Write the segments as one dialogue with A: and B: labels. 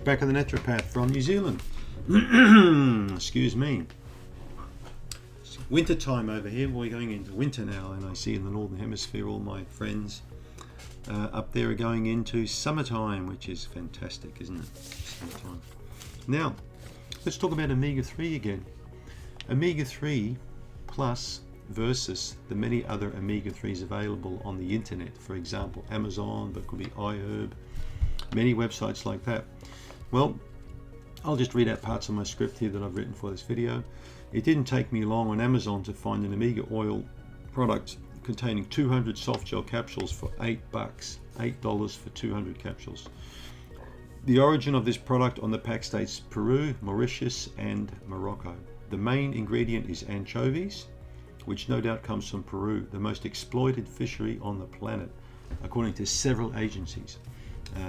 A: back of the naturopath from New Zealand. Excuse me. It's winter time over here. We're going into winter now, and I see in the northern hemisphere all my friends up there are going into summertime, which is fantastic, isn't it? Summertime. Now, let's talk about omega-3 again. Omega-3 plus versus the many other omega-3s available on the internet. For example, Amazon, but could be iHerb, many websites like that. Well, I'll just read out parts of my script here that I've written for this video. It didn't take me long on Amazon to find an omega oil product containing 200 soft gel capsules for $8, $8 for 200 capsules. The origin of this product on the pack states Peru, Mauritius, and Morocco. The main ingredient is anchovies, which no doubt comes from Peru, the most exploited fishery on the planet, according to several agencies.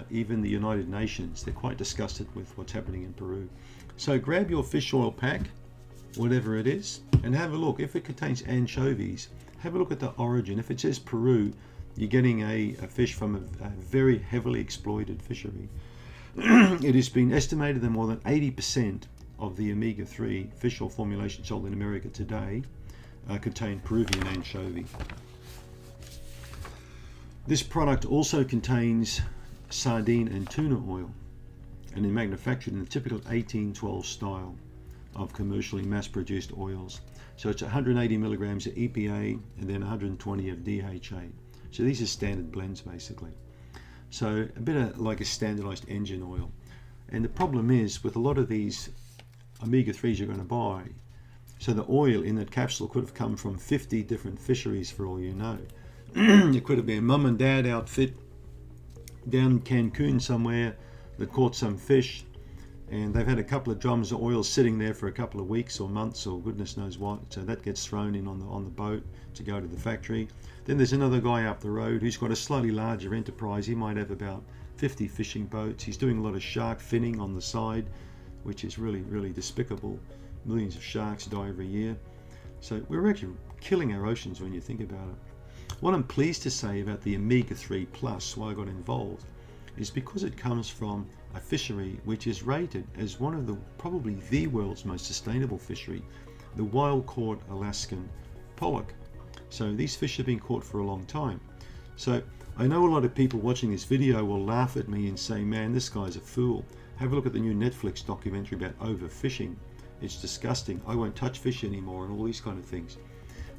A: Even the United Nations, they're quite disgusted with what's happening in Peru. So grab your fish oil pack, whatever it is, and have a look. If it contains anchovies, have a look at the origin. If it says Peru, you're getting a fish from a very heavily exploited fishery. It has been estimated that more than 80% of the omega-3 fish oil formulation sold in America today contain Peruvian anchovy. This product also contains sardine and tuna oil, and is manufactured in the typical 1812 style of commercially mass-produced oils. So it's 180 milligrams of EPA and then 120 of DHA. So these are standard blends basically. So a bit of like a standardized engine oil. And the problem is with a lot of these omega-3s you're going to buy, so the oil in that capsule could have come from 50 different fisheries for all you know. It could have been a mum and dad outfit down in Cancun somewhere that caught some fish, and they've had a couple of drums of oil sitting there for a couple of weeks or months or goodness knows what, so that gets thrown in on the boat to go to the factory. Then there's another guy up the road who's got a slightly larger enterprise. He might have about 50 fishing boats. He's doing a lot of shark finning on the side, which is really, really despicable. Millions of sharks die every year. So we're actually killing our oceans when you think about it. What I'm pleased to say about the omega-3 plus, why I got involved, is because it comes from a fishery which is rated as one of the, probably the world's most sustainable fishery, the wild-caught Alaskan pollock. So these fish have been caught for a long time. So I know a lot of people watching this video will laugh at me and say, man, this guy's a fool. Have a look at the new Netflix documentary about overfishing. It's disgusting. I won't touch fish anymore and all these kind of things.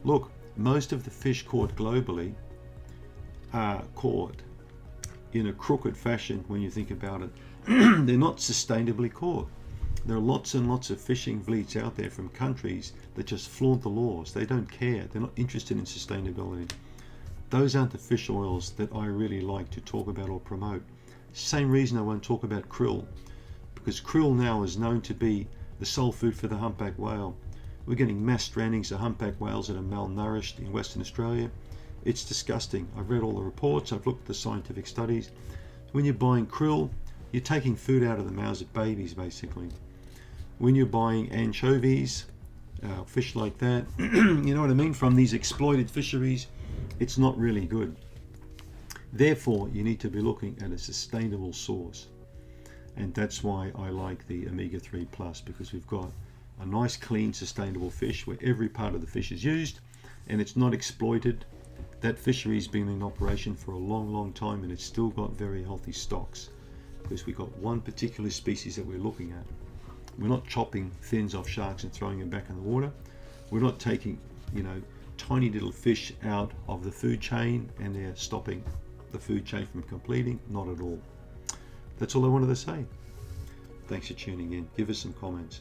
A: Look, most of the fish caught globally are caught in a crooked fashion when you think about it. They're not sustainably caught. There are lots and lots of fishing fleets out there from countries that just flaunt the laws. They don't care. They're not interested in sustainability. Those aren't the fish oils that I really like to talk about or promote. Same reason I won't talk about krill, because krill now is known to be the sole food for the humpback whale. We're getting mass strandings of humpback whales that are malnourished in Western Australia. It's disgusting. I've read all the reports, I've looked at the scientific studies. When you're buying krill, you're taking food out of the mouths of babies basically. When you're buying anchovies, fish like that, you know what I mean, from these exploited fisheries, it's not really good. Therefore, you need to be looking at a sustainable source. And that's why I like the omega-3 plus, because we've got a nice, clean, sustainable fish where every part of the fish is used and it's not exploited. That fishery's been in operation for a long, long time, and it's still got very healthy stocks because we've got one particular species that we're looking at. We're not chopping fins off sharks and throwing them back in the water. We're not taking, tiny little fish out of the food chain and they're stopping the food chain from completing. Not at all. That's all I wanted to say. Thanks for tuning in. Give us some comments.